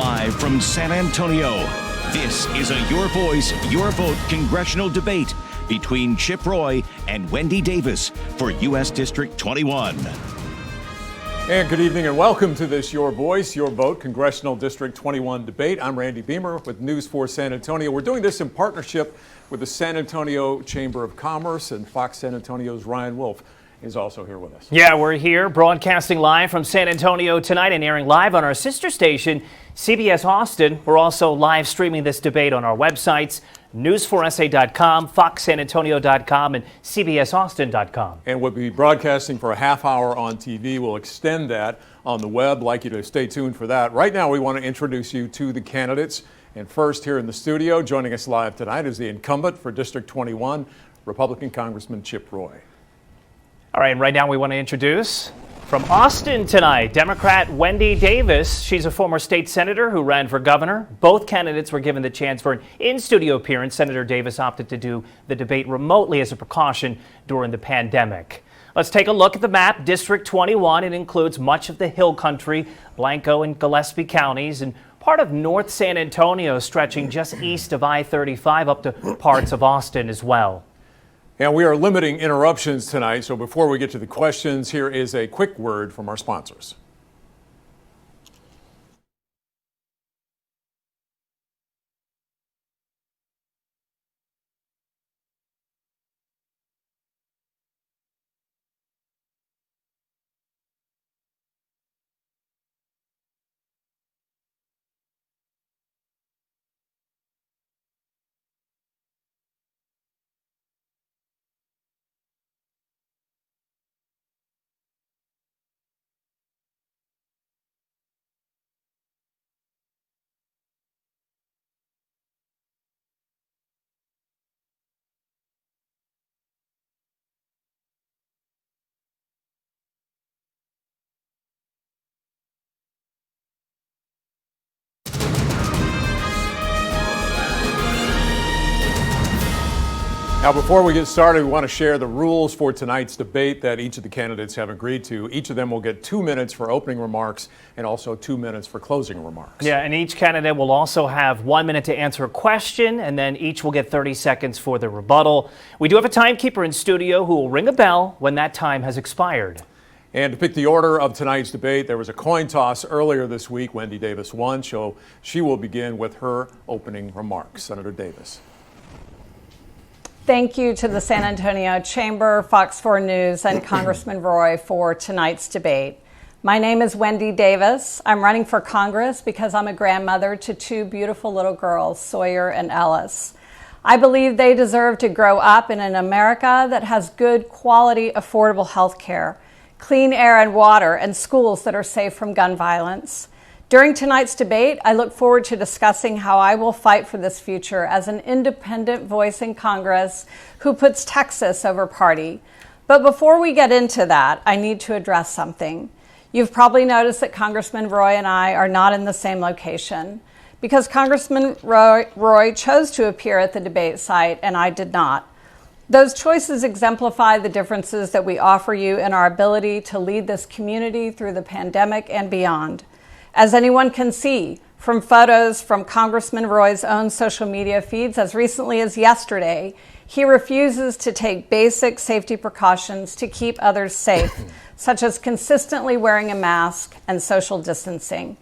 Live from San Antonio, this is a Your Voice, Your Vote congressional debate between Chip Roy and Wendy Davis for U.S. District 21. And good evening and welcome to this Your Voice, Your Vote Congressional District 21 debate. I'm Randy Beamer with News 4 San Antonio. We're doing this in partnership with the San Antonio Chamber of Commerce, and Fox San Antonio's Ryan Wolf is also here with us. Yeah, we're here broadcasting live from San Antonio tonight and airing live on our sister station, CBS Austin. We're also live streaming this debate on our websites, news4sa.com, foxsanantonio.com, and cbsaustin.com. And we'll be broadcasting for a half hour on TV. We'll extend that on the web. I'd like you to stay tuned for that. Right now, we want to introduce you to the candidates. And first, here in the studio, joining us live tonight is the incumbent for District 21, Republican Congressman Chip Roy. All right, and right now we want to introduce from Austin tonight, Democrat Wendy Davis. She's a former state senator who ran for governor. Both candidates were given the chance for an in-studio appearance. Senator Davis opted to do the debate remotely as a precaution during the pandemic. Let's take a look at the map. District 21, it includes much of the Hill Country, Blanco and Gillespie counties, and part of North San Antonio stretching just east of I-35 up to parts of Austin as well. And we are limiting interruptions tonight, so before we get to the questions, here is a quick word from our sponsors. Now, before we get started, we want to share the rules for tonight's debate that each of the candidates have agreed to. Each of them will get 2 minutes for opening remarks and also 2 minutes for closing remarks. Yeah, and each candidate will also have 1 minute to answer a question, and then each will get 30 seconds for the rebuttal. We do have a timekeeper in studio who will ring a bell when that time has expired. And to pick the order of tonight's debate, there was a coin toss earlier this week. Wendy Davis won, so she will begin with her opening remarks. Senator Davis. Thank you to the San Antonio Chamber, Fox 4 News, and Congressman Roy for tonight's debate. My name is Wendy Davis. I'm running for Congress because I'm a grandmother to two beautiful little girls, Sawyer and Ellis. I believe they deserve to grow up in an America that has good quality, affordable health care, clean air and water, and schools that are safe from gun violence. During tonight's debate, I look forward to discussing how I will fight for this future as an independent voice in Congress who puts Texas over party. But before we get into that, I need to address something. You've probably noticed that Congressman Roy and I are not in the same location because Congressman Roy chose to appear at the debate site and I did not. Those choices exemplify the differences that we offer you in our ability to lead this community through the pandemic and beyond. As anyone can see from photos from Congressman Roy's own social media feeds as recently as yesterday, he refuses to take basic safety precautions to keep others safe, such as consistently wearing a mask and social distancing.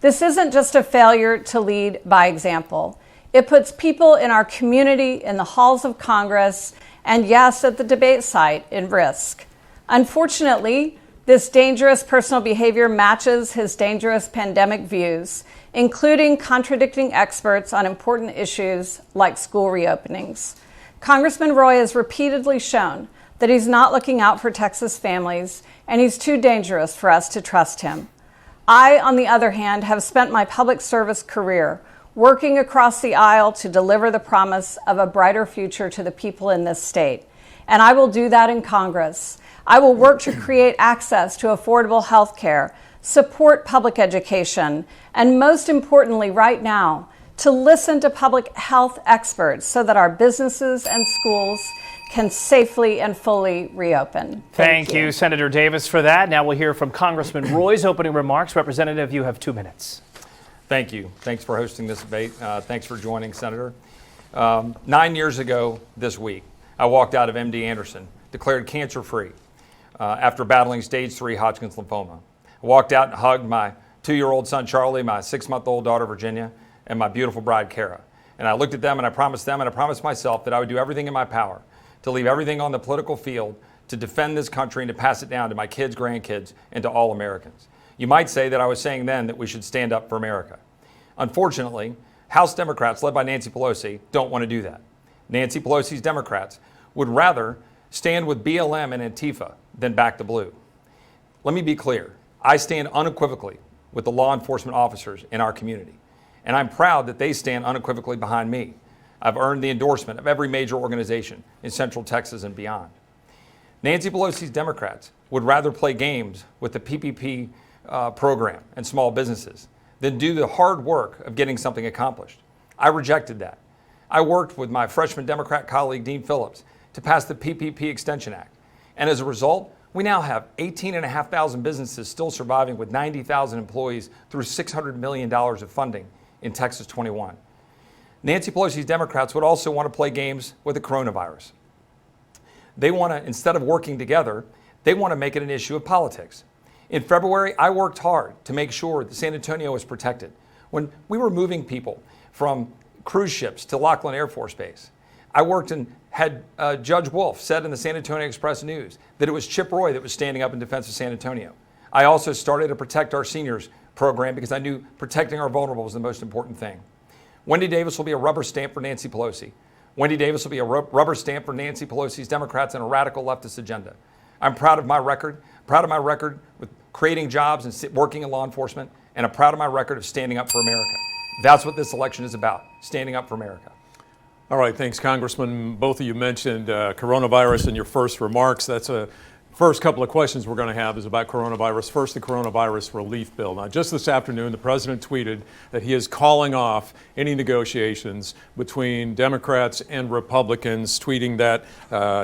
This isn't just a failure to lead by example. It puts people in our community, in the halls of Congress, and yes, at the debate site, in risk. Unfortunately, this dangerous personal behavior matches his dangerous pandemic views, including contradicting experts on important issues like school reopenings. Congressman Roy has repeatedly shown that he's not looking out for Texas families, and he's too dangerous for us to trust him. I, on the other hand, have spent my public service career working across the aisle to deliver the promise of a brighter future to the people in this state. And I will do that in Congress. I will work to create access to affordable health care, support public education, and most importantly right now, to listen to public health experts so that our businesses and schools can safely and fully reopen. Thank you, Senator Davis, for that. Now we'll hear from Congressman Roy's opening remarks. Representative, you have 2 minutes. Thank you. Thanks for hosting this debate. Thanks for joining, Senator. 9 years ago this week, I walked out of MD Anderson, declared cancer-free after battling stage 3 Hodgkin's lymphoma. I walked out and hugged my 2-year-old son, Charlie, my 6-month-old daughter, Virginia, and my beautiful bride, Kara. And I looked at them and I promised them and I promised myself that I would do everything in my power to leave everything on the political field to defend this country and to pass it down to my kids, grandkids, and to all Americans. You might say that I was saying then that we should stand up for America. Unfortunately, House Democrats led by Nancy Pelosi don't want to do that. Nancy Pelosi's Democrats would rather stand with BLM and Antifa than back the blue. Let me be clear. I stand unequivocally with the law enforcement officers in our community, and I'm proud that they stand unequivocally behind me. I've earned the endorsement of every major organization in Central Texas and beyond. Nancy Pelosi's Democrats would rather play games with the PPP program and small businesses than do the hard work of getting something accomplished. I rejected that. I worked with my freshman Democrat colleague, Dean Phillips, to pass the PPP Extension Act. And as a result, we now have 18,500 businesses still surviving with 90,000 employees through $600 million of funding in Texas 21. Nancy Pelosi's Democrats would also want to play games with the coronavirus. They want to, instead of working together, they want to make it an issue of politics. In February, I worked hard to make sure that San Antonio was protected. When we were moving people from cruise ships to Laughlin Air Force Base, I worked and had Judge Wolf said in the San Antonio Express News that it was Chip Roy that was standing up in defense of San Antonio. I also started a Protect Our Seniors program because I knew protecting our vulnerable was the most important thing. Wendy Davis will be a rubber stamp for Nancy Pelosi. Wendy Davis will be a rubber stamp for Nancy Pelosi's Democrats and a radical leftist agenda. I'm proud of my record with creating jobs and working in law enforcement, and I'm proud of my record of standing up for America. That's what this election is about, standing up for America. All right, thanks, Congressman. Both of you mentioned coronavirus in your first remarks. That's a first couple of questions we're going to have is about coronavirus. First, the coronavirus relief bill. Now, just this afternoon, the president tweeted that he is calling off any negotiations between Democrats and Republicans, tweeting that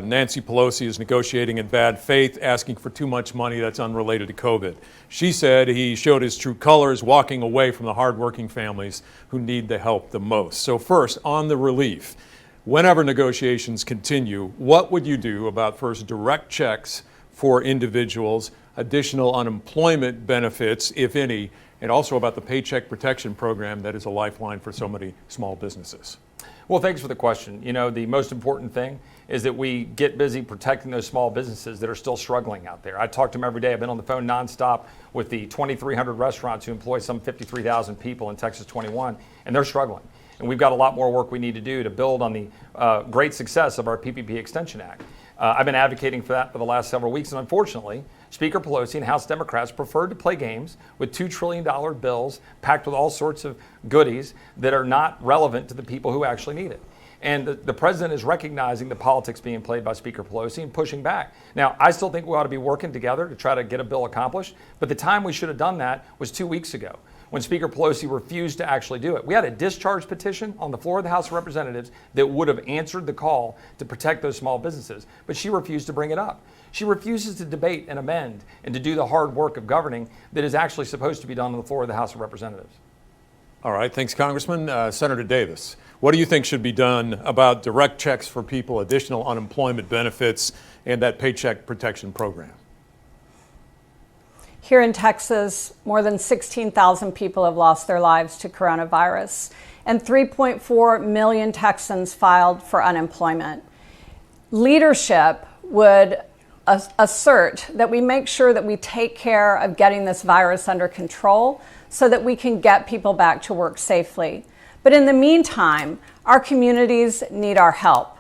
Nancy Pelosi is negotiating in bad faith, asking for too much money that's unrelated to COVID. She said he showed his true colors, walking away from the hardworking families who need the help the most. So first, on the relief, whenever negotiations continue, what would you do about first direct checks for individuals, additional unemployment benefits, if any, and also about the Paycheck Protection Program that is a lifeline for so many small businesses? Well, thanks for the question. You know, the most important thing is that we get busy protecting those small businesses that are still struggling out there. I talk to them every day. I've been on the phone nonstop with the 2,300 restaurants who employ some 53,000 people in Texas 21, and they're struggling. And we've got a lot more work we need to do to build on the great success of our PPP Extension Act. I've been advocating for that for the last several weeks, and unfortunately, Speaker Pelosi and House Democrats preferred to play games with $2 trillion bills packed with all sorts of goodies that are not relevant to the people who actually need it. And the president is recognizing the politics being played by Speaker Pelosi and pushing back. Now, I still think we ought to be working together to try to get a bill accomplished, but the time we should have done that was 2 weeks ago, when Speaker Pelosi refused to actually do it. We had a discharge petition on the floor of the House of Representatives that would have answered the call to protect those small businesses, but she refused to bring it up. She refuses to debate and amend and to do the hard work of governing that is actually supposed to be done on the floor of the House of Representatives. All right, thanks, Congressman. Senator Davis, what do you think should be done about direct checks for people, additional unemployment benefits, and that Paycheck Protection Program? Here in Texas, more than 16,000 people have lost their lives to coronavirus, and 3.4 million Texans filed for unemployment. Leadership would assert that we make sure that we take care of getting this virus under control so that we can get people back to work safely. But in the meantime, our communities need our help.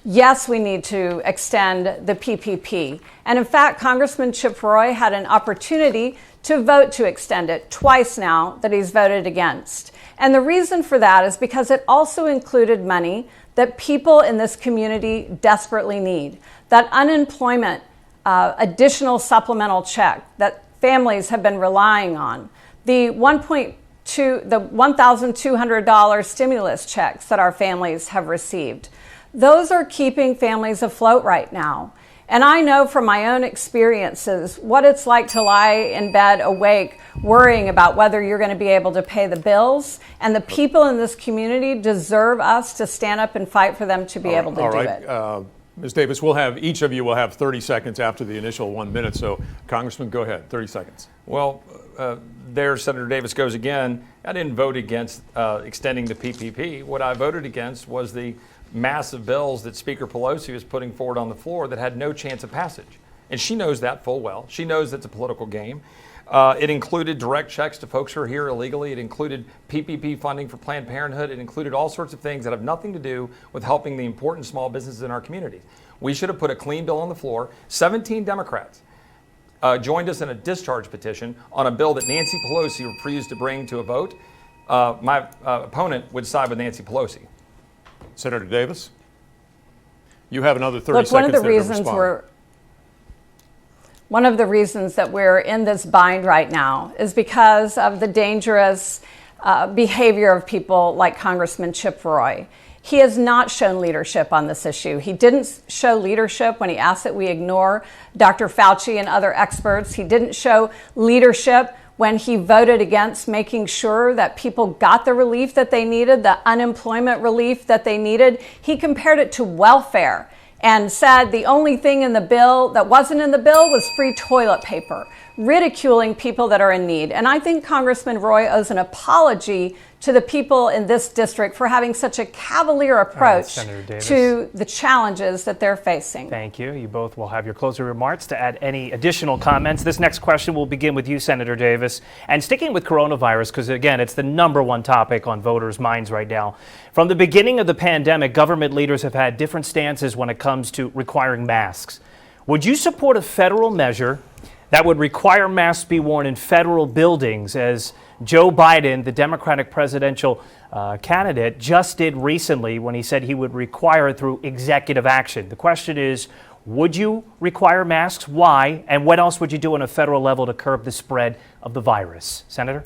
Yes, we need to extend the PPP. And in fact, Congressman Chip Roy had an opportunity to vote to extend it twice now that he's voted against. And the reason for that is because it also included money that people in this community desperately need. That unemployment additional supplemental check that families have been relying on. The $1,200 stimulus checks that our families have received. Those are keeping families afloat right now. And I know from my own experiences what it's like to lie in bed awake worrying about whether you're going to be able to pay the bills. And the people in this community deserve us to stand up and fight for them to be able to do it. Ms. Davis, each of you will have 30 seconds after the initial 1 minute. So, Congressman, go ahead, 30 seconds. Well, there Senator Davis goes again. I didn't vote against extending the PPP. What I voted against was the massive bills that Speaker Pelosi was putting forward on the floor that had no chance of passage. And she knows that full well. She knows it's a political game. It included direct checks to folks who are here illegally. It included PPP funding for Planned Parenthood. It included all sorts of things that have nothing to do with helping the important small businesses in our community. We should have put a clean bill on the floor. 17 Democrats joined us in a discharge petition on a bill that Nancy Pelosi refused to bring to a vote. My opponent would side with Nancy Pelosi. Senator Davis, you have another 30 seconds. One of the reasons that we're in this bind right now is because of the dangerous behavior of people like Congressman Chip Roy. He has not shown leadership on this issue. He didn't show leadership when he asked that we ignore Dr. Fauci and other experts. He didn't show leadership when he voted against making sure that people got the relief that they needed, the unemployment relief that they needed. He compared it to welfare and said the only thing in the bill that wasn't in the bill was free toilet paper, ridiculing people that are in need. And I think Congressman Roy owes an apology to the people in this district for having such a cavalier approach to the challenges that they're facing. Thank you. You both will have your closing remarks to add any additional comments. This next question will begin with you, Senator Davis. And sticking with coronavirus, because again, it's the #1 topic on voters' minds right now. From the beginning of the pandemic, government leaders have had different stances when it comes to requiring masks. Would you support a federal measure that would require masks be worn in federal buildings, as Joe Biden, the Democratic presidential candidate, just did recently when he said he would require it through executive action? The question is, would you require masks? Why? And what else would you do on a federal level to curb the spread of the virus? Senator?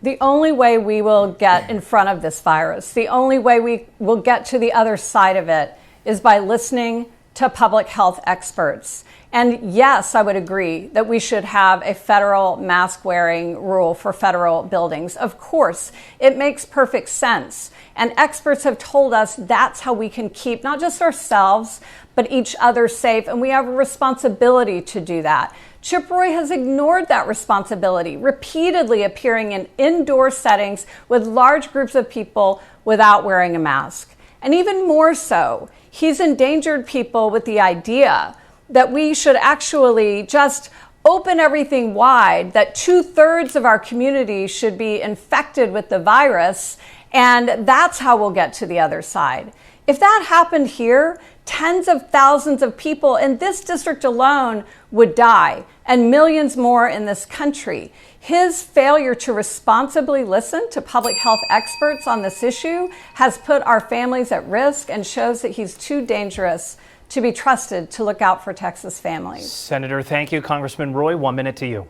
The only way we will get in front of this virus, the only way we will get to the other side of it, is by listening to public health experts. And yes, I would agree that we should have a federal mask wearing rule for federal buildings. Of course, it makes perfect sense. And experts have told us that's how we can keep not just ourselves, but each other safe. And we have a responsibility to do that. Chip Roy has ignored that responsibility, repeatedly appearing in indoor settings with large groups of people without wearing a mask. And even more so, he's endangered people with the idea that we should actually just open everything wide, that 2/3 of our community should be infected with the virus, and that's how we'll get to the other side. If that happened here, tens of thousands of people in this district alone would die, and millions more in this country. His failure to responsibly listen to public health experts on this issue has put our families at risk and shows that he's too dangerous to be trusted to look out for Texas families. Senator, thank you. Congressman Roy, 1 minute to you.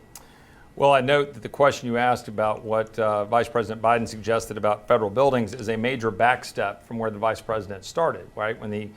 Well, I note that the question you asked about what Vice President Biden suggested about federal buildings is a major backstep from where the Vice President started, right? When he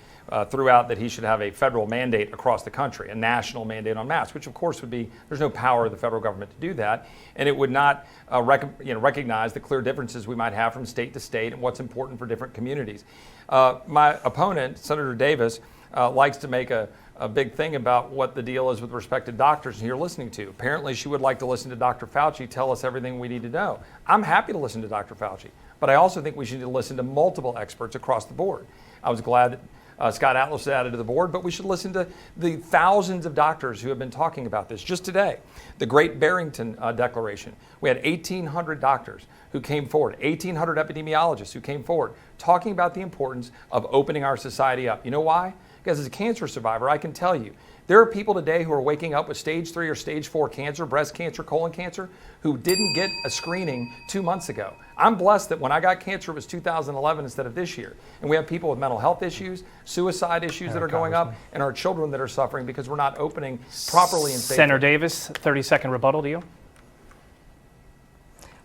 threw out that he should have a federal mandate across the country, a national mandate on masks, which of course would be, there's no power of the federal government to do that. And it would not recognize the clear differences we might have from state to state and what's important for different communities. My opponent, Senator Davis, likes to make a big thing about what the deal is with respect to doctors you're listening to. Apparently, she would like to listen to Dr. Fauci tell us everything we need to know. I'm happy to listen to Dr. Fauci, but I also think we should listen to multiple experts across the board. I was glad that Scott Atlas was added to the board, but we should listen to the thousands of doctors who have been talking about this. Just today, the Great Barrington Declaration, we had 1,800 doctors who came forward, 1,800 epidemiologists who came forward, talking about the importance of opening our society up. You know why? Because as a cancer survivor, I can tell you, there are people today who are waking up with stage 3 or stage 4 cancer, breast cancer, colon cancer, who didn't get a screening 2 months ago. I'm blessed that when I got cancer, it was 2011 instead of this year. And we have people with mental health issues, suicide issues that are going up, and our children that are suffering because we're not opening properly and safely. Senator Davis, 30-second rebuttal to you.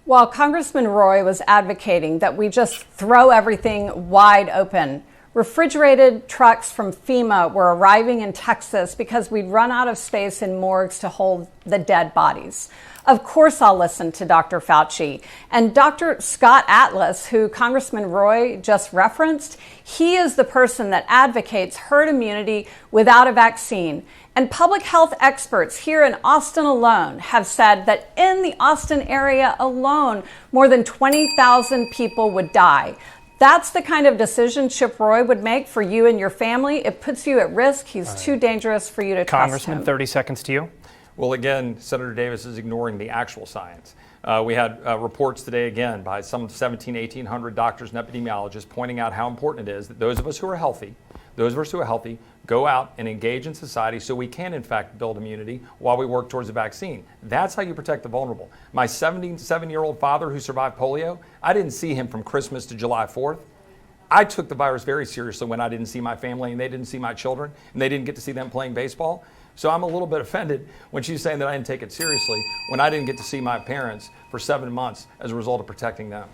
While Congressman Roy was advocating that we just throw everything wide open, Refrigerated trucks from FEMA were arriving in Texas because we'd run out of space in morgues to hold the dead bodies. Of course I'll listen to Dr. Fauci. And Dr. Scott Atlas, who Congressman Roy just referenced, he is the person that advocates herd immunity without a vaccine. And public health experts here in Austin alone have said that in the Austin area alone, more than 20,000 people would die. That's the kind of decision Chip Roy would make for you and your family. It puts you at risk. He's too dangerous for you to trust him. Congressman, 30 seconds to you. Well, again, Senator Davis is ignoring the actual science. We had reports today, again, by some 1,800 doctors and epidemiologists pointing out how important it is that those of us who are healthy, go out and engage in society so we can, in fact, build immunity while we work towards a vaccine. That's how you protect the vulnerable. My 77-year-old father who survived polio, I didn't see him from Christmas to July 4th. I took the virus very seriously when I didn't see my family and they didn't see my children and they didn't get to see them playing baseball. So I'm a little bit offended when she's saying that I didn't take it seriously when I didn't get to see my parents for 7 months as a result of protecting them.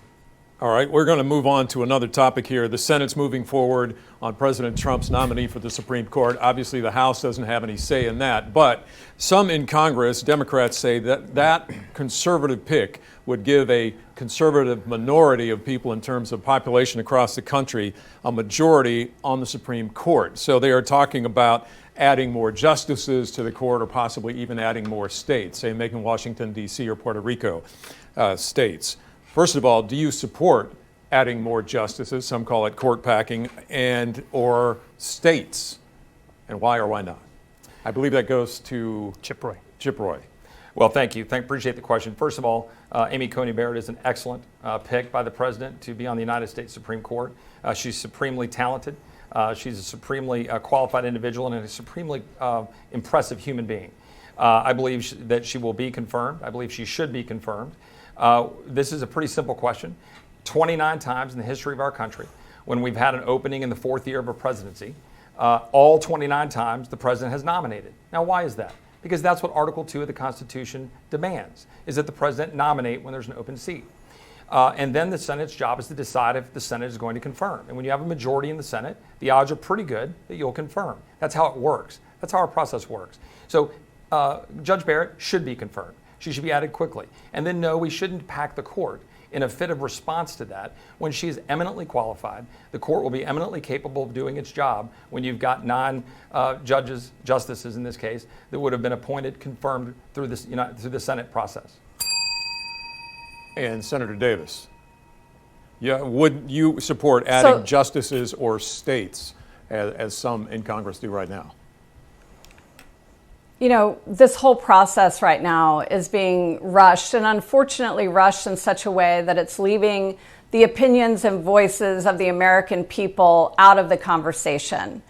All right, we're going to move on to another topic here. The Senate's moving forward on President Trump's nominee for the Supreme Court. Obviously, the House doesn't have any say in that, but some in Congress, Democrats, say that that conservative pick would give a conservative minority of people in terms of population across the country a majority on the Supreme Court. So they are talking about adding more justices to the court or possibly even adding more states, say making Washington, D.C. or Puerto Rico states. First of all, do you support adding more justices, some call it court packing, and or states? And why or why not? I believe that goes to Chip Roy. Chip Roy. Well, thank you. Appreciate the question. First of all, Amy Coney Barrett is an excellent pick by the president to be on the United States Supreme Court. She's supremely talented. She's a supremely qualified individual and a supremely impressive human being. I believe that she will be confirmed. I believe she should be confirmed. This is a pretty simple question. 29 times in the history of our country, when we've had an opening in the fourth year of a presidency, all 29 times the president has nominated. Now, why is that? Because that's what Article 2 of the Constitution demands, is that the president nominate when there's an open seat. And then the Senate's job is to decide if the Senate is going to confirm. And when you have a majority in the Senate, the odds are pretty good that you'll confirm. That's how it works. That's how our process works. So Judge Barrett should be confirmed. She should be added quickly. And then no, we shouldn't pack the court in a fit of response to that. When she is eminently qualified, the court will be eminently capable of doing its job when you've got justices in this case, that would have been appointed, confirmed through this, through the Senate process. And Senator Davis, would you support adding justices or states as some in Congress do right now? You know, this whole process right now is being rushed, and unfortunately rushed in such a way that it's leaving the opinions and voices of the American people out of the conversation.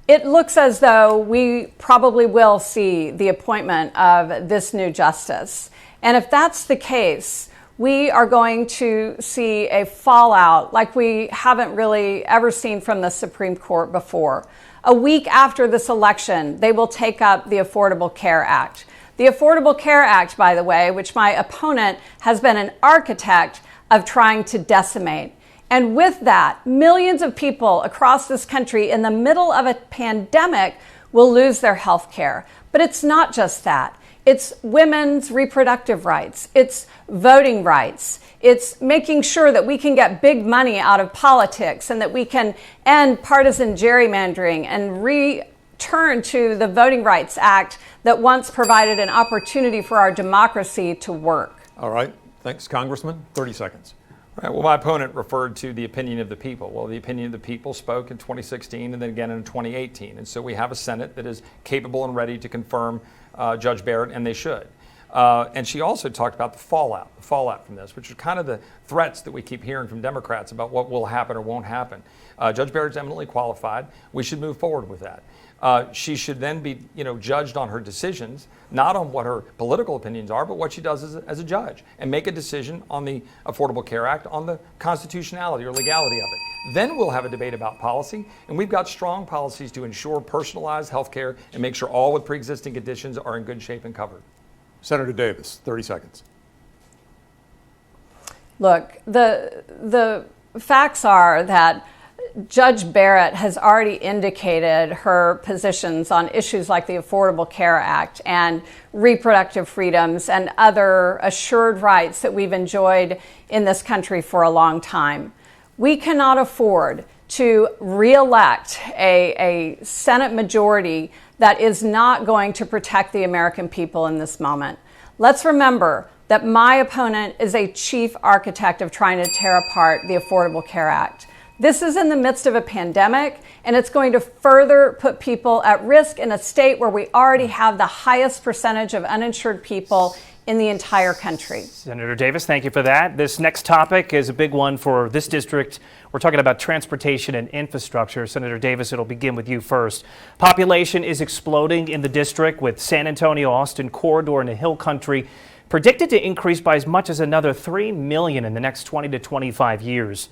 It looks as though we probably will see the appointment of this new justice. And if that's the case, we are going to see a fallout like we haven't really ever seen from the Supreme Court before. A week after this election, they will take up the Affordable Care Act. The Affordable Care Act, by the way, which my opponent has been an architect of trying to decimate. And with that, millions of people across this country in the middle of a pandemic will lose their health care. But it's not just that. It's women's reproductive rights. It's voting rights. It's making sure that we can get big money out of politics and that we can end partisan gerrymandering and return to the Voting Rights Act that once provided an opportunity for our democracy to work. All right. Thanks, Congressman. 30 seconds. Right. Well, my opponent referred to the opinion of the people. Well, the opinion of the people spoke in 2016 and then again in 2018. And so we have a Senate that is capable and ready to confirm Judge Barrett, and they should. And she also talked about the fallout from this, which are kind of the threats that we keep hearing from Democrats about what will happen or won't happen. Judge Barrett's eminently qualified. We should move forward with that. She should then be, judged on her decisions, not on what her political opinions are, but what she does as a judge, and make a decision on the Affordable Care Act, on the constitutionality or legality of it. Then we'll have a debate about policy, and we've got strong policies to ensure personalized health care and make sure all with pre-existing conditions are in good shape and covered. Senator Davis, 30 seconds. Look, the facts are that Judge Barrett has already indicated her positions on issues like the Affordable Care Act and reproductive freedoms and other assured rights that we've enjoyed in this country for a long time. We cannot afford to re-elect a Senate majority that is not going to protect the American people in this moment. Let's remember that my opponent is a chief architect of trying to tear apart the Affordable Care Act. This is in the midst of a pandemic, and it's going to further put people at risk in a state where we already have the highest percentage of uninsured people in the entire country. Senator Davis, thank you for that. This next topic is a big one for this district. We're talking about transportation and infrastructure. Senator Davis, it'll begin with you first. Population is exploding in the district with San Antonio-Austin corridor in the Hill Country predicted to increase by as much as another 3 million in the next 20 to 25 years.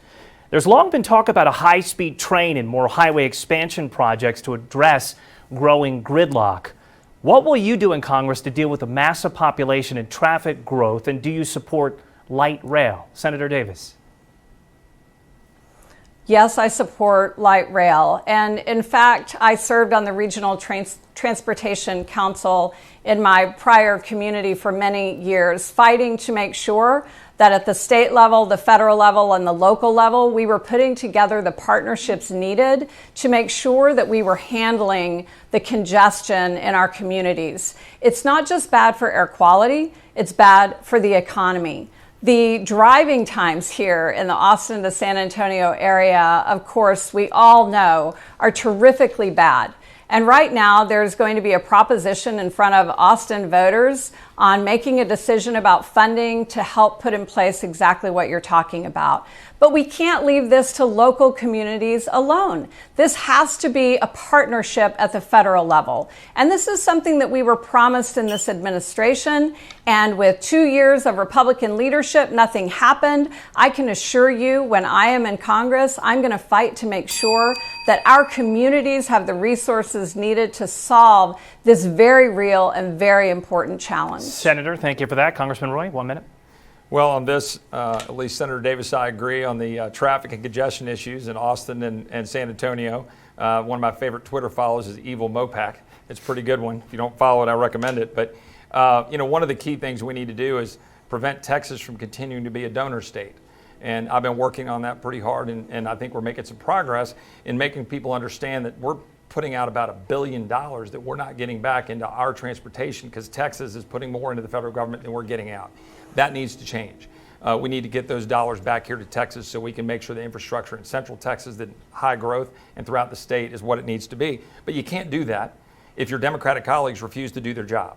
There's long been talk about a high-speed train and more highway expansion projects to address growing gridlock. What will you do in Congress to deal with the massive population and traffic growth, and do you support light rail? Senator Davis. Yes, I support light rail. And in fact, I served on the Regional Transportation Council in my prior community for many years, fighting to make sure that at the state level, the federal level, and the local level, we were putting together the partnerships needed to make sure that we were handling the congestion in our communities. It's not just bad for air quality, it's bad for the economy. The driving times here in the Austin to San Antonio area, of course, we all know are terrifically bad. And right now, there's going to be a proposition in front of Austin voters on making a decision about funding to help put in place exactly what you're talking about. But we can't leave this to local communities alone. This has to be a partnership at the federal level. And this is something that we were promised in this administration. And with 2 years of Republican leadership, nothing happened. I can assure you, when I am in Congress, I'm going to fight to make sure that our communities have the resources needed to solve this very real and very important challenge. Senator, thank you for that. Congressman Roy, 1 minute. Well, on this, at least Senator Davis, I agree on the traffic and congestion issues in Austin and San Antonio. One of my favorite Twitter follows is Evil Mopac. It's a pretty good one. If you don't follow it, I recommend it. But, one of the key things we need to do is prevent Texas from continuing to be a donor state. And I've been working on that pretty hard, and I think we're making some progress in making people understand that we're putting out about $1 billion that we're not getting back into our transportation because Texas is putting more into the federal government than we're getting out. That needs to change. We need to get those dollars back here to Texas so we can make sure the infrastructure in Central Texas, that high growth and throughout the state, is what it needs to be. But you can't do that if your Democratic colleagues refuse to do their job.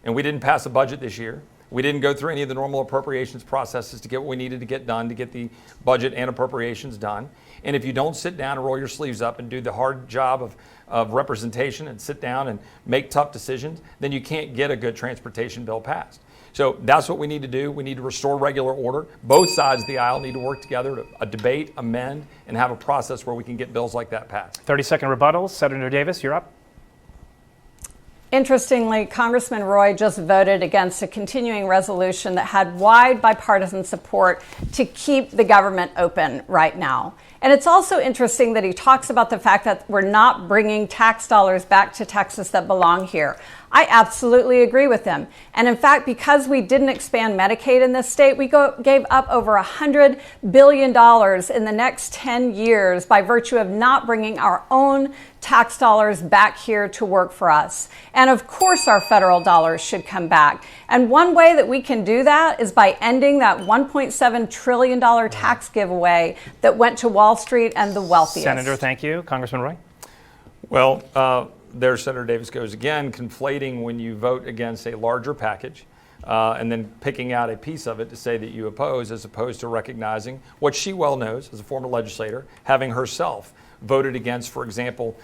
And we didn't pass a budget this year. We didn't go through any of the normal appropriations processes to get what we needed to get done, to get the budget and appropriations done. And if you don't sit down and roll your sleeves up and do the hard job of representation and sit down and make tough decisions, then you can't get a good transportation bill passed. So that's what we need to do. We need to restore regular order. Both sides of the aisle need to work together to debate, amend, and have a process where we can get bills like that passed. 30-second rebuttals. Senator Davis, you're up. Interestingly, Congressman Roy just voted against a continuing resolution that had wide bipartisan support to keep the government open right now. And it's also interesting that he talks about the fact that we're not bringing tax dollars back to Texas that belong here. I absolutely agree with him. And in fact, because we didn't expand Medicaid in this state, we gave up over $100 billion in the next 10 years by virtue of not bringing our own tax dollars back here to work for us. And of course, our federal dollars should come back. And one way that we can do that is by ending that $1.7 trillion tax giveaway that went to Wall Street and the wealthiest. Senator, thank you. Congressman Roy. Well, there Senator Davis goes again, conflating when you vote against a larger package and then picking out a piece of it to say that you oppose, as opposed to recognizing what she well knows as a former legislator, having herself voted against, for example,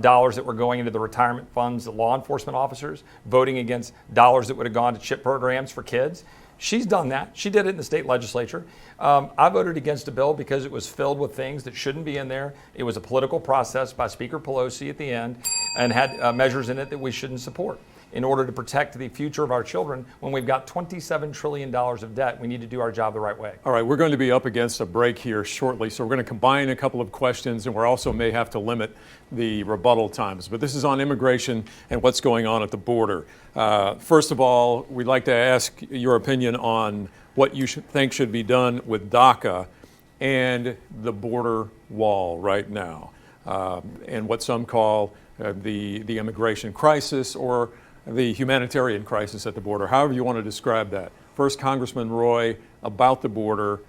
dollars that were going into the retirement funds of law enforcement officers, voting against dollars that would have gone to CHIP programs for kids. She's done that. She did it in the state legislature. I voted against a bill because it was filled with things that shouldn't be in there. It was a political process by Speaker Pelosi at the end and had measures in it that we shouldn't support. in order to protect the future of our children when we've got $27 trillion of debt. We need to do our job the right way. All right, we're going to be up against a break here shortly, so we're going to combine a couple of questions, and we also may have to limit the rebuttal times. But this is on immigration and what's going on at the border. First of all, we'd like to ask your opinion on what you think should be done with DACA and the border wall right now, and what some call the immigration crisis or the humanitarian crisis at the border, however you want to describe that. First, Congressman Roy, about the border,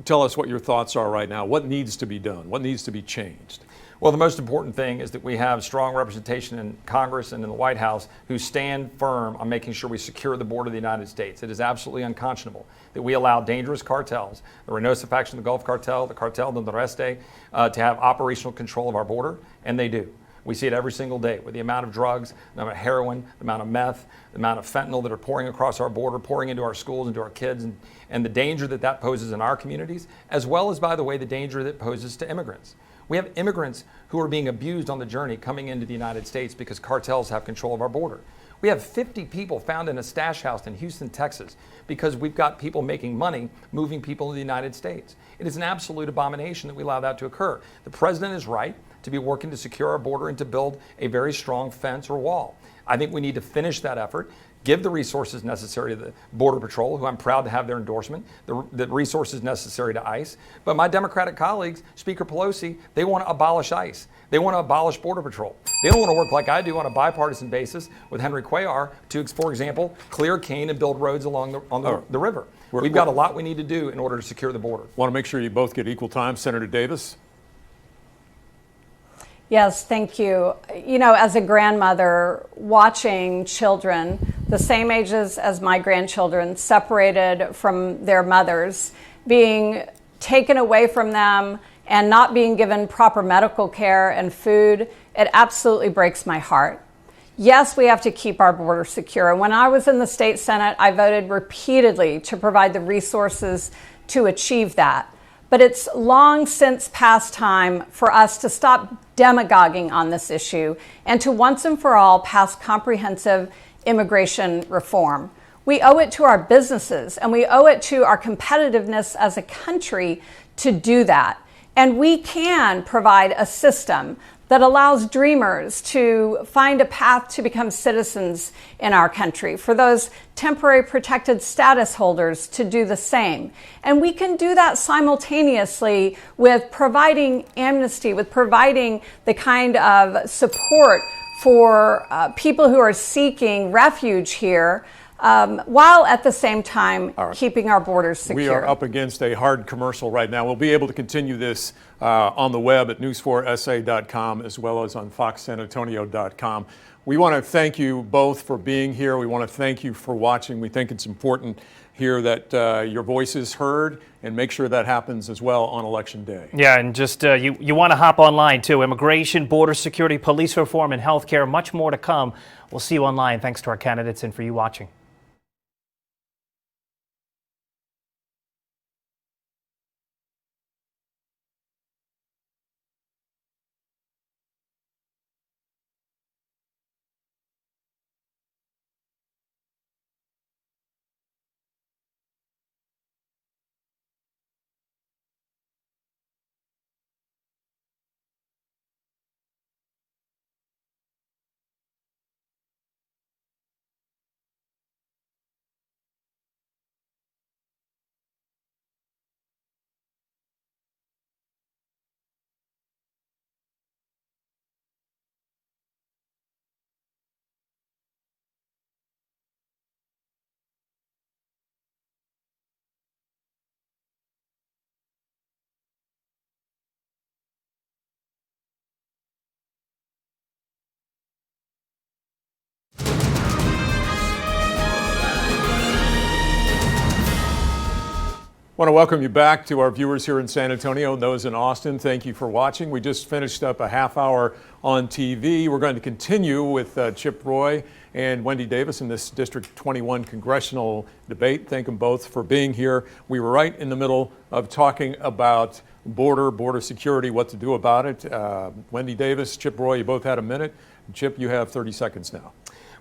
tell us what your thoughts are right now. What needs to be done? What needs to be changed? Well, the most important thing is that we have strong representation in Congress and in the White House who stand firm on making sure we secure the border of the United States. It is absolutely unconscionable that we allow dangerous cartels, the Reynosa faction, the Gulf Cartel, the Cartel de Noreste, to have operational control of our border, and they do. We see it every single day with the amount of drugs, the amount of heroin, the amount of meth, the amount of fentanyl that are pouring across our border, pouring into our schools, into our kids, and the danger that that poses in our communities, as well as, by the way, the danger that poses to immigrants. We have immigrants who are being abused on the journey coming into the United States because cartels have control of our border. We have 50 people found in a stash house in Houston, Texas, because we've got people making money moving people to the United States. It is an absolute abomination that we allow that to occur. The president is right to be working to secure our border and to build a very strong fence or wall. I think we need to finish that effort, give the resources necessary to the Border Patrol, who I'm proud to have their endorsement, the resources necessary to ICE. But my Democratic colleagues, Speaker Pelosi, they want to abolish ICE. They want to abolish Border Patrol. They don't want to work like I do on a bipartisan basis with Henry Cuellar to, for example, clear cane and build roads along the river. We've got a lot we need to do in order to secure the border. Want to make sure you both get equal time. Senator Davis? Yes, thank you. You know, as a grandmother, watching children the same ages as my grandchildren separated from their mothers, being taken away from them and not being given proper medical care and food, it absolutely breaks my heart. Yes, we have to keep our border secure. And when I was in the state Senate, I voted repeatedly to provide the resources to achieve that. But it's long since past time for us to stop demagoguing on this issue and to once and for all pass comprehensive immigration reform. We owe it to our businesses and we owe it to our competitiveness as a country to do that. And we can provide a system that allows dreamers to find a path to become citizens in our country, for those temporary protected status holders to do the same. And we can do that simultaneously with providing amnesty, with providing the kind of support for people who are seeking refuge here, while at the same time keeping our borders secure. We are up against a hard commercial right now. We'll be able to continue this on the web at news4sa.com as well as on foxsanantonio.com. We want to thank you both for being here. We want to thank you for watching. We think it's important here that your voice is heard, and make sure that happens as well on Election Day. Yeah, and just you want to hop online too. Immigration, border security, police reform, and healthcare, much more to come. We'll see you online. Thanks to our candidates and for you watching. I want to welcome you back to our viewers here in San Antonio and those in Austin. Thank you for watching. We just finished up a half hour on TV. We're going to continue with Chip Roy and Wendy Davis in this District 21 congressional debate. Thank them both for being here. We were right in the middle of talking about border security, what to do about it. Wendy Davis, Chip Roy, you both had a minute. Chip, you have 30 seconds now.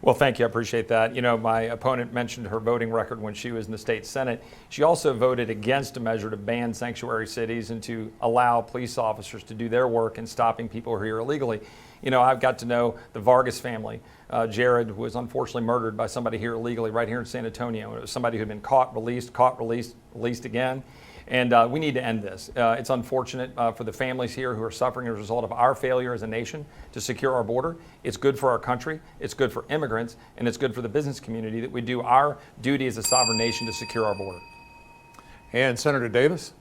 Well, thank you. I appreciate that. You know, my opponent mentioned her voting record when she was in the state Senate. She also voted against a measure to ban sanctuary cities and to allow police officers to do their work in stopping people who are here illegally. You know, I've got to know the Vargas family. Jared was unfortunately murdered by somebody here illegally right here in San Antonio. It was somebody who had been caught, released again. And we need to end this. It's unfortunate for the families here who are suffering as a result of our failure as a nation to secure our border. It's good for our country, it's good for immigrants, and it's good for the business community that we do our duty as a sovereign nation to secure our border. And Senator Davis,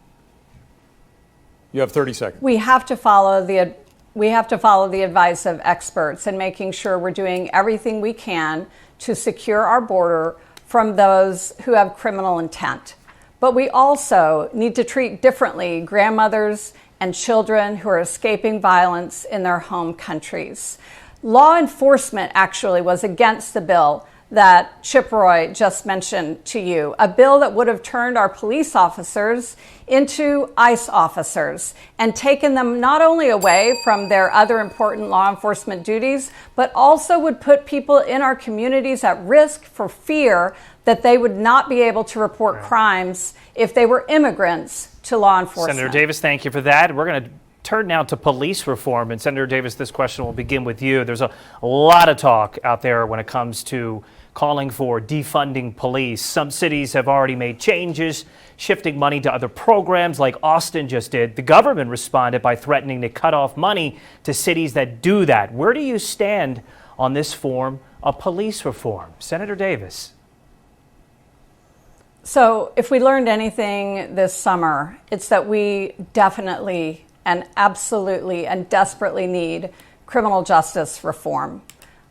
you have 30 seconds. We have to follow the advice of experts and making sure we're doing everything we can to secure our border from those who have criminal intent. But we also need to treat differently grandmothers and children who are escaping violence in their home countries. Law enforcement actually was against the bill that Chip Roy just mentioned to you, a bill that would have turned our police officers into ICE officers and taken them not only away from their other important law enforcement duties, but also would put people in our communities at risk for fear that they would not be able to report crimes if they were immigrants to law enforcement. Senator Davis, thank you for that. We're going to turn now to police reform. And Senator Davis, this question will begin with you. There's a lot of talk out there when it comes to calling for defunding police. Some cities have already made changes, shifting money to other programs like Austin just did. The government responded by threatening to cut off money to cities that do that. Where do you stand on this form of police reform? Senator Davis. So if we learned anything this summer, it's that we definitely and absolutely and desperately need criminal justice reform.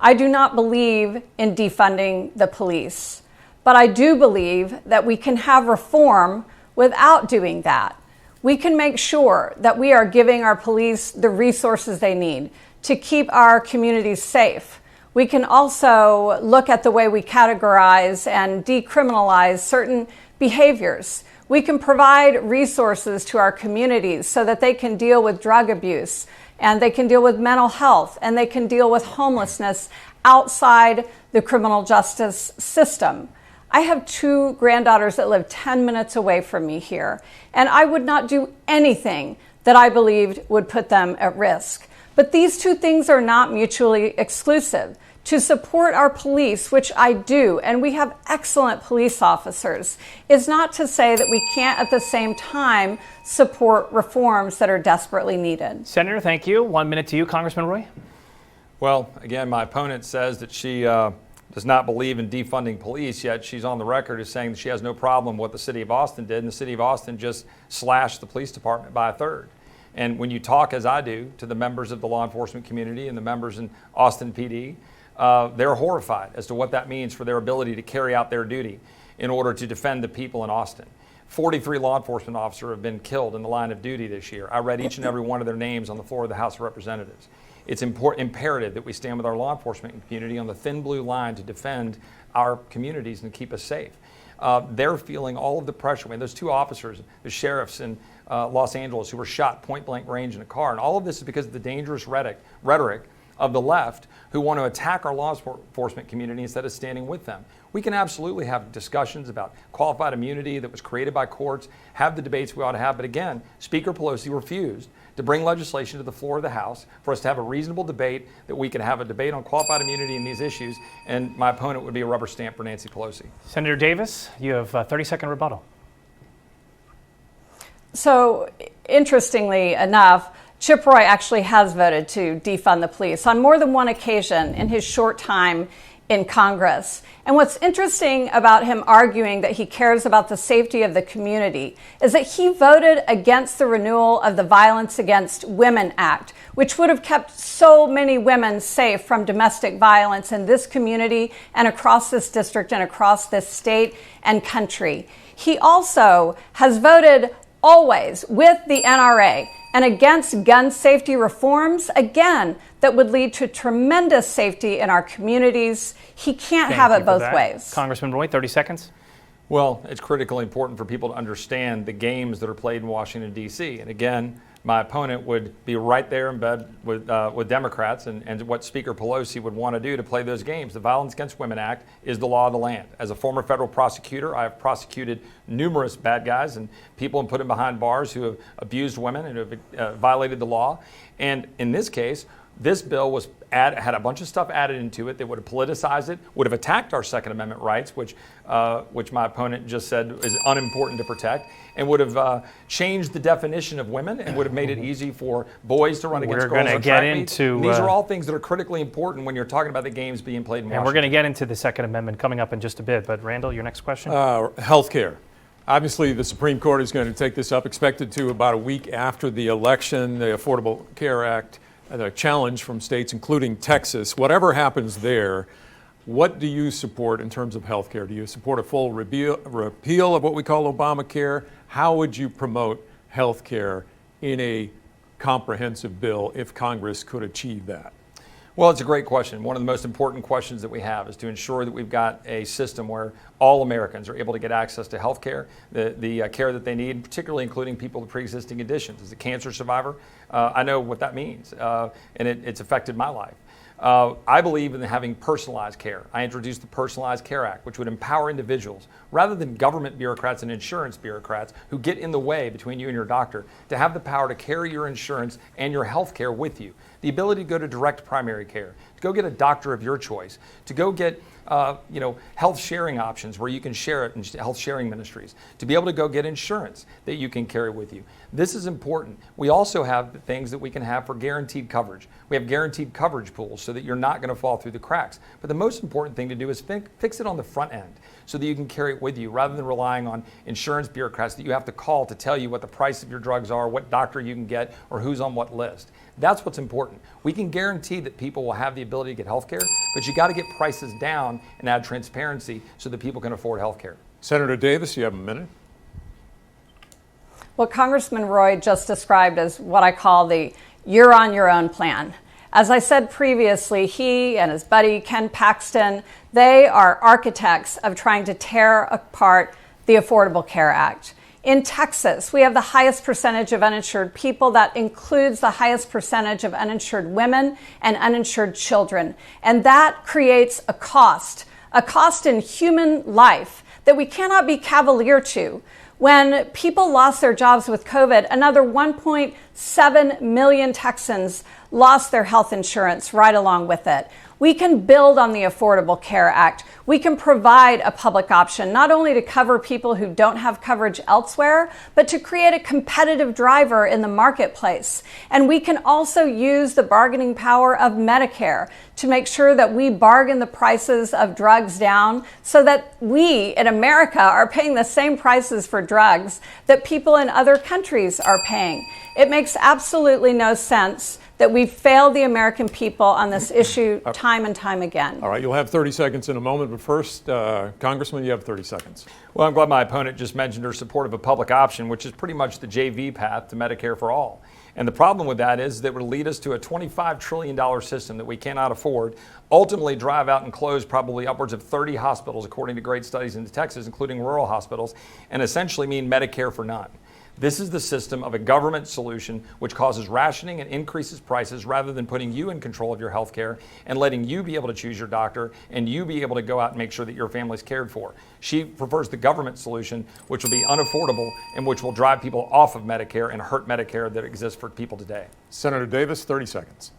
I do not believe in defunding the police, but I do believe that we can have reform without doing that. We can make sure that we are giving our police the resources they need to keep our communities safe. We can also look at the way we categorize and decriminalize certain behaviors. We can provide resources to our communities so that they can deal with drug abuse and they can deal with mental health and they can deal with homelessness outside the criminal justice system. I have 2 granddaughters that live 10 minutes away from me here, and I would not do anything that I believed would put them at risk. But these 2 things are not mutually exclusive. To support our police, which I do, and we have excellent police officers, is not to say that we can't at the same time support reforms that are desperately needed. Senator, thank you. 1 minute to you, Congressman Roy. Well, again, my opponent says that she does not believe in defunding police, yet she's on the record as saying that she has no problem with what the city of Austin did, and the city of Austin just slashed the police department by 1/3. And when you talk, as I do, to the members of the law enforcement community and the members in Austin PD, they're horrified as to what that means for their ability to carry out their duty in order to defend the people in Austin. 43 law enforcement officers have been killed in the line of duty this year. I read each and every one of their names on the floor of the House of Representatives. It's imperative that we stand with our law enforcement community on the thin blue line to defend our communities and keep us safe. They're feeling all of the pressure. I mean, those 2 officers, the sheriffs in Los Angeles, who were shot point blank range in a car, and all of this is because of the dangerous rhetoric of the left who want to attack our law enforcement community instead of standing with them. We can absolutely have discussions about qualified immunity that was created by courts, have the debates we ought to have, but again, Speaker Pelosi refused to bring legislation to the floor of the House for us to have a reasonable debate, that we can have a debate on qualified immunity in these issues, and my opponent would be a rubber stamp for Nancy Pelosi. Senator Davis, you have a 30-second rebuttal. So, interestingly enough, Chip Roy actually has voted to defund the police on more than one occasion in his short time in Congress. And what's interesting about him arguing that he cares about the safety of the community is that he voted against the renewal of the Violence Against Women Act, which would have kept so many women safe from domestic violence in this community and across this district and across this state and country. He also has voted always with the NRA and against gun safety reforms, again, that would lead to tremendous safety in our communities. He can't have it both ways. Congressman Roy, 30 seconds. Well, it's critically important for people to understand the games that are played in Washington, D.C. And again, my opponent would be right there in bed with Democrats and what Speaker Pelosi would want to do to play those games. The Violence Against Women Act is the law of the land. As a former federal prosecutor, I have prosecuted numerous bad guys and people and put them behind bars who have abused women and who have violated the law. And in this case, this bill had a bunch of stuff added into it that would have politicized it, would have attacked our Second Amendment rights, which my opponent just said is unimportant to protect, and would have changed the definition of women and would have made it easy for boys to run against girls on track meets. These are all things that are critically important when you're talking about the games being played in Washington. And we're going to get into the Second Amendment coming up in just a bit. But Randall, your next question? Healthcare. Obviously, the Supreme Court is going to take this up, expected to about a week after the election. The Affordable Care Act, the challenge from states, including Texas. Whatever happens there, what do you support in terms of health care? Do you support a full repeal of what we call Obamacare? How would you promote health care in a comprehensive bill if Congress could achieve that? Well, it's a great question. One of the most important questions that we have is to ensure that we've got a system where all Americans are able to get access to health care, the care that they need, particularly including people with pre-existing conditions. As a cancer survivor, I know what that means, and it's affected my life. I believe in having personalized care. I introduced the Personalized Care Act, which would empower individuals, rather than government bureaucrats and insurance bureaucrats who get in the way between you and your doctor, to have the power to carry your insurance and your health care with you. The ability to go to direct primary care, to go get a doctor of your choice, to go get health sharing options where you can share it in health sharing ministries, to be able to go get insurance that you can carry with you. This is important. We also have things that we can have for guaranteed coverage. We have guaranteed coverage pools so that you're not going to fall through the cracks. But the most important thing to do is fix it on the front end so that you can carry it with you rather than relying on insurance bureaucrats that you have to call to tell you what the price of your drugs are, what doctor you can get, or who's on what list. That's what's important. We can guarantee that people will have the ability to get health care, but you got to get prices down and add transparency so that people can afford health care. Senator Davis, you have a minute. What Congressman Roy just described as what I call the you're on your own plan. As I said previously, he and his buddy Ken Paxton, they are architects of trying to tear apart the Affordable Care Act. In Texas, we have the highest percentage of uninsured people. That includes the highest percentage of uninsured women and uninsured children. And that creates a cost in human life that we cannot be cavalier to. When people lost their jobs with COVID, another 1.7 million Texans lost their health insurance right along with it. We can build on the Affordable Care Act. We can provide a public option, not only to cover people who don't have coverage elsewhere, but to create a competitive driver in the marketplace. And we can also use the bargaining power of Medicare to make sure that we bargain the prices of drugs down so that we in America are paying the same prices for drugs that people in other countries are paying. It makes absolutely no sense that we've failed the American people on this issue time and time again. All right, you'll have 30 seconds in a moment, but first, Congressman, you have 30 seconds. Well, I'm glad my opponent just mentioned her support of a public option, which is pretty much the JV path to Medicare for all. And the problem with that is that it would lead us to a $25 trillion system that we cannot afford, ultimately drive out and close probably upwards of 30 hospitals, according to great studies in Texas, including rural hospitals, and essentially mean Medicare for none. This is the system of a government solution which causes rationing and increases prices rather than putting you in control of your health care and letting you be able to choose your doctor and you be able to go out and make sure that your family's cared for. She prefers the government solution, which will be unaffordable and which will drive people off of Medicare and hurt Medicare that exists for people today. Senator Davis, 30 seconds.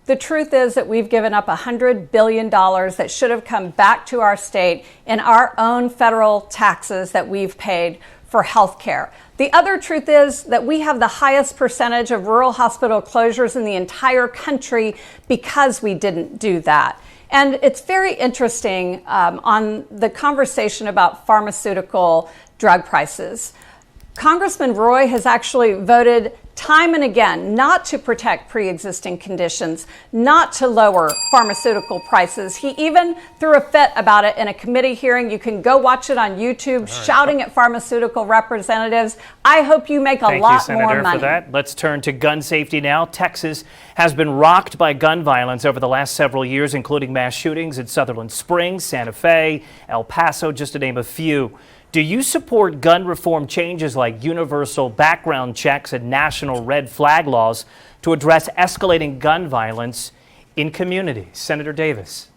The truth is that we've given up $100 billion that should have come back to our state in our own federal taxes that we've paid for health care. The other truth is that we have the highest percentage of rural hospital closures in the entire country because we didn't do that. And it's very interesting on the conversation about pharmaceutical drug prices. Congressman Roy has actually voted time and again not to protect pre-existing conditions, not to lower pharmaceutical prices. He even threw a fit about it in a committee hearing. You can go watch it on YouTube, shouting at pharmaceutical representatives. I hope you make a lot more money. Thank you, Senator, for that. Let's turn to gun safety now. Texas has been rocked by gun violence over the last several years, including mass shootings in Sutherland Springs, Santa Fe, El Paso, just to name a few. Do you support gun reform changes like universal background checks and national red flag laws to address escalating gun violence in communities? Senator Davis.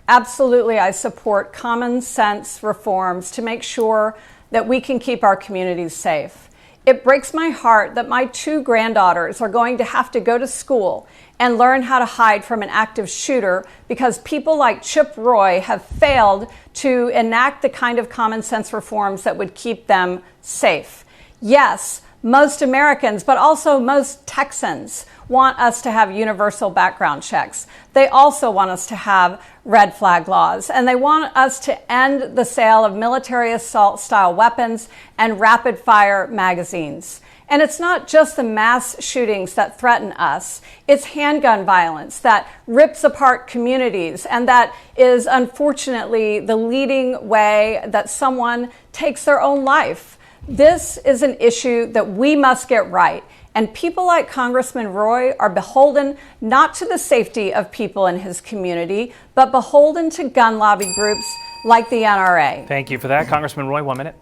Absolutely, I support common sense reforms to make sure that we can keep our communities safe. It breaks my heart that my 2 granddaughters are going to have to go to school and learn how to hide from an active shooter because people like Chip Roy have failed to enact the kind of common sense reforms that would keep them safe. Yes, most Americans, but also most Texans, want us to have universal background checks. They also want us to have red flag laws, and they want us to end the sale of military assault style weapons and rapid fire magazines. And it's not just the mass shootings that threaten us, it's handgun violence that rips apart communities and that is unfortunately the leading way that someone takes their own life. This is an issue that we must get right. And people like Congressman Roy are beholden not to the safety of people in his community, but beholden to gun lobby groups like the NRA. Thank you for that. Congressman Roy, 1 minute.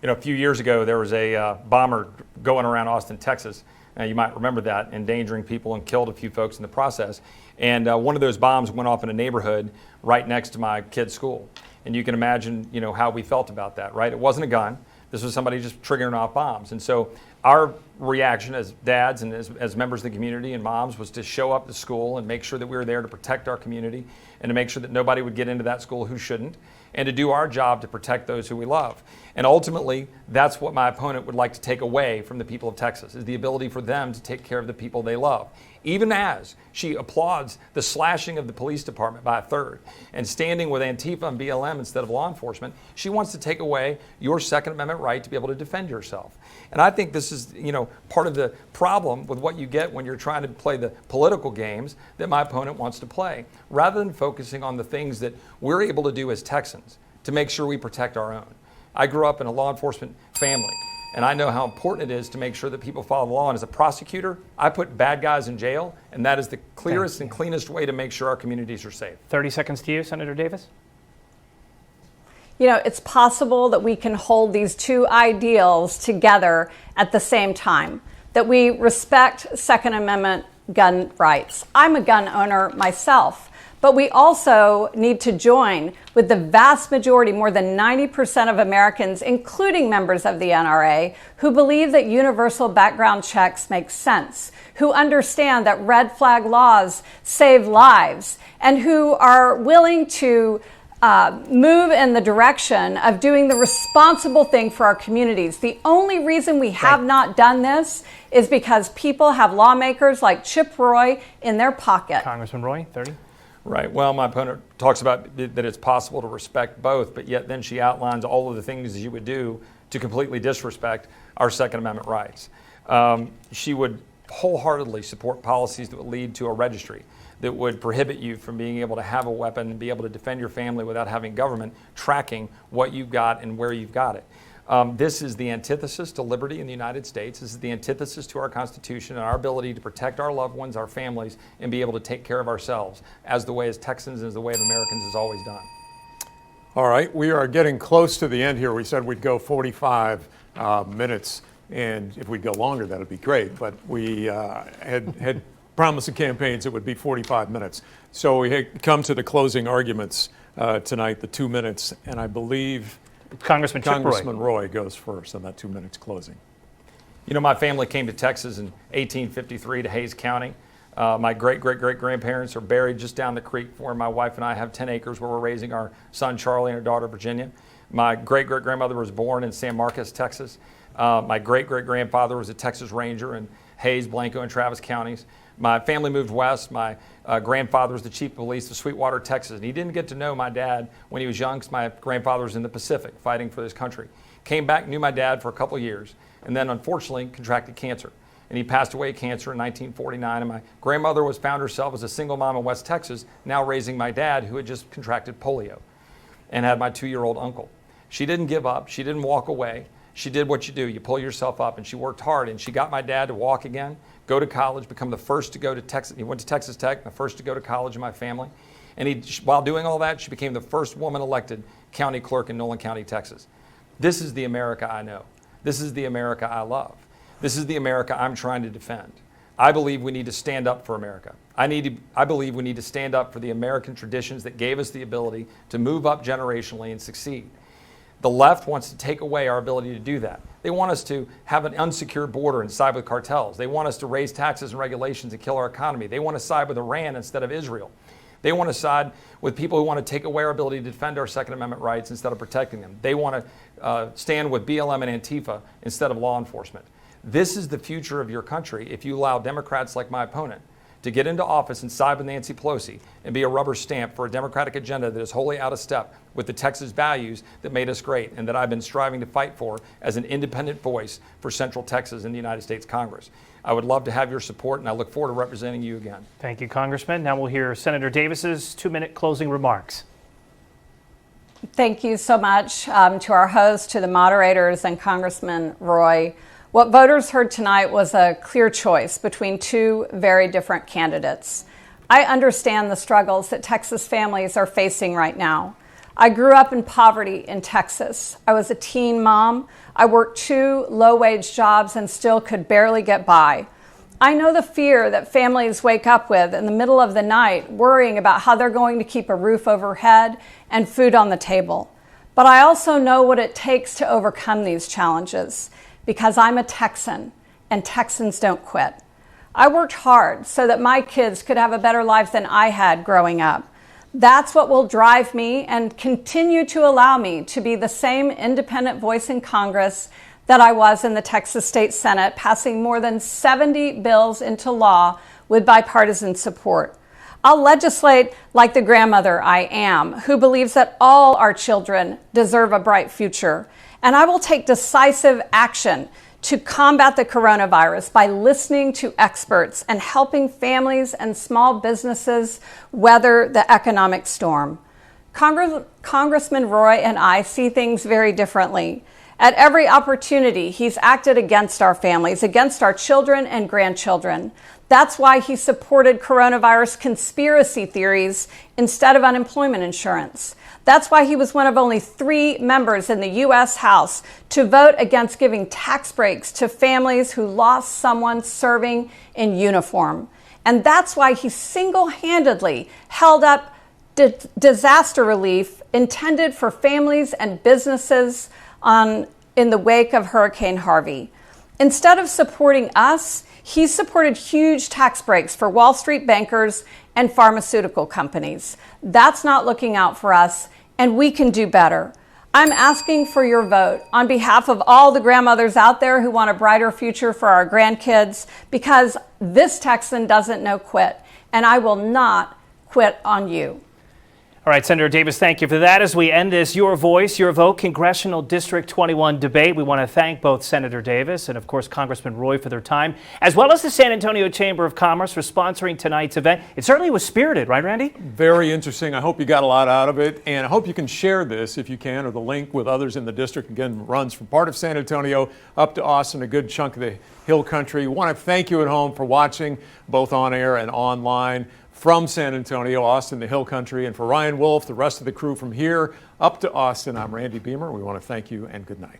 You know, a few years ago, there was a bomber going around Austin, Texas. You might remember that, endangering people and killed a few folks in the process. And one of those bombs went off in a neighborhood right next to my kid's school. And you can imagine, you know, how we felt about that, right? It wasn't a gun. This was somebody just triggering off bombs. And so our reaction as dads and as members of the community and moms was to show up to school and make sure that we were there to protect our community and to make sure that nobody would get into that school who shouldn't, and to do our job to protect those who we love. And ultimately, that's what my opponent would like to take away from the people of Texas, is the ability for them to take care of the people they love. Even as she applauds the slashing of the police department by a third and standing with Antifa and BLM instead of law enforcement, she wants to take away your Second Amendment right to be able to defend yourself. And I think this is, you know, part of the problem with what you get when you're trying to play the political games that my opponent wants to play, rather than focusing on the things that we're able to do as Texans to make sure we protect our own. I grew up in a law enforcement family, and I know how important it is to make sure that people follow the law. And as a prosecutor, I put bad guys in jail, and that is the clearest and cleanest way to make sure our communities are safe. 30 seconds to you, Senator Davis. You know, it's possible that we can hold these 2 ideals together at the same time, that we respect Second Amendment gun rights. I'm a gun owner myself. But we also need to join with the vast majority, more than 90% of Americans, including members of the NRA, who believe that universal background checks make sense, who understand that red flag laws save lives, and who are willing to move in the direction of doing the responsible thing for our communities. The only reason we have not done this is because people have lawmakers like Chip Roy in their pocket. Congressman Roy, 30. Right. Well, my opponent talks about that it's possible to respect both, but yet then she outlines all of the things you would do to completely disrespect our Second Amendment rights. She would wholeheartedly support policies that would lead to a registry that would prohibit you from being able to have a weapon and be able to defend your family without having government tracking what you've got and where you've got it. This is the antithesis to liberty in the United States. This is the antithesis to our Constitution and our ability to protect our loved ones, our families, and be able to take care of ourselves as the way as Texans and as the way of Americans has always done. All right, we are getting close to the end here. We said we'd go 45 minutes, and if we'd go longer, that would be great. But we had promised the campaigns it would be 45 minutes. So we had come to the closing arguments tonight, the 2 minutes, and I believe Congressman Roy goes first on that 2 minutes closing. You know, my family came to Texas in 1853 to Hays County. My great-great-great-grandparents are buried just down the creek where my wife and I have 10 acres where we're raising our son Charlie and our daughter Virginia. My great-great-grandmother was born in San Marcos, Texas. My great-great-grandfather was a Texas Ranger in Hays, Blanco, and Travis counties. My family moved west. My grandfather was the chief of police of Sweetwater, Texas. And he didn't get to know my dad when he was young because my grandfather was in the Pacific fighting for this country. Came back, knew my dad for a couple of years, and then unfortunately contracted cancer. And he passed away of cancer in 1949. And my grandmother found herself as a single mom in West Texas, now raising my dad, who had just contracted polio and had my 2-year-old uncle. She didn't give up. She didn't walk away. She did what you do. You pull yourself up, and she worked hard, and she got my dad to walk again, go to college, become the first to go to Texas. He went to Texas Tech, the first to go to college in my family. And while doing all that, she became the first woman elected county clerk in Nolan County, Texas. This is the America I know. This is the America I love. This is the America I'm trying to defend. I believe we need to stand up for America. I believe we need to stand up for the American traditions that gave us the ability to move up generationally and succeed. The left wants to take away our ability to do that. They want us to have an unsecured border and side with cartels. They want us to raise taxes and regulations and kill our economy. They want to side with Iran instead of Israel. They want to side with people who want to take away our ability to defend our Second Amendment rights instead of protecting them. They want to stand with BLM and Antifa instead of law enforcement. This is the future of your country if you allow Democrats like my opponent to get into office and side with Nancy Pelosi and be a rubber stamp for a Democratic agenda that is wholly out of step with the Texas values that made us great and that I've been striving to fight for as an independent voice for Central Texas in the United States Congress. I would love to have your support, and I look forward to representing you again. Thank you, Congressman. Now we'll hear Senator Davis's 2-minute closing remarks. Thank you so much to our host, to the moderators, and Congressman Roy. What voters heard tonight was a clear choice between two very different candidates. I understand the struggles that Texas families are facing right now. I grew up in poverty in Texas. I was a teen mom. I worked 2 low-wage jobs and still could barely get by. I know the fear that families wake up with in the middle of the night, worrying about how they're going to keep a roof overhead and food on the table. But I also know what it takes to overcome these challenges, because I'm a Texan, and Texans don't quit. I worked hard so that my kids could have a better life than I had growing up. That's what will drive me and continue to allow me to be the same independent voice in Congress that I was in the Texas State Senate, passing more than 70 bills into law with bipartisan support. I'll legislate like the grandmother I am, who believes that all our children deserve a bright future. And I will take decisive action to combat the coronavirus by listening to experts and helping families and small businesses weather the economic storm. Congressman Roy and I see things very differently. At every opportunity, he's acted against our families, against our children and grandchildren. That's why he supported coronavirus conspiracy theories instead of unemployment insurance. That's why he was one of only 3 members in the U.S. House to vote against giving tax breaks to families who lost someone serving in uniform. And that's why he single-handedly held up disaster relief intended for families and businesses in the wake of Hurricane Harvey. Instead of supporting us, he supported huge tax breaks for Wall Street bankers and pharmaceutical companies. That's not looking out for us, and we can do better. I'm asking for your vote on behalf of all the grandmothers out there who want a brighter future for our grandkids, because this Texan doesn't know quit, and I will not quit on you. All right, Senator Davis, thank you for that. As we end this Your Voice, Your Vote Congressional District 21 debate, we want to thank both Senator Davis and, of course, Congressman Roy for their time, as well as the San Antonio Chamber of Commerce for sponsoring tonight's event. It certainly was spirited, right, Randy? Very interesting. I hope you got a lot out of it, and I hope you can share this, if you can, or the link with others in the district. Again, runs from part of San Antonio up to Austin, a good chunk of the Hill Country. We want to thank you at home for watching, both on air and online. From San Antonio, Austin, the Hill Country, and for Ryan Wolf, the rest of the crew from here up to Austin, I'm Randy Beamer. We want to thank you and good night.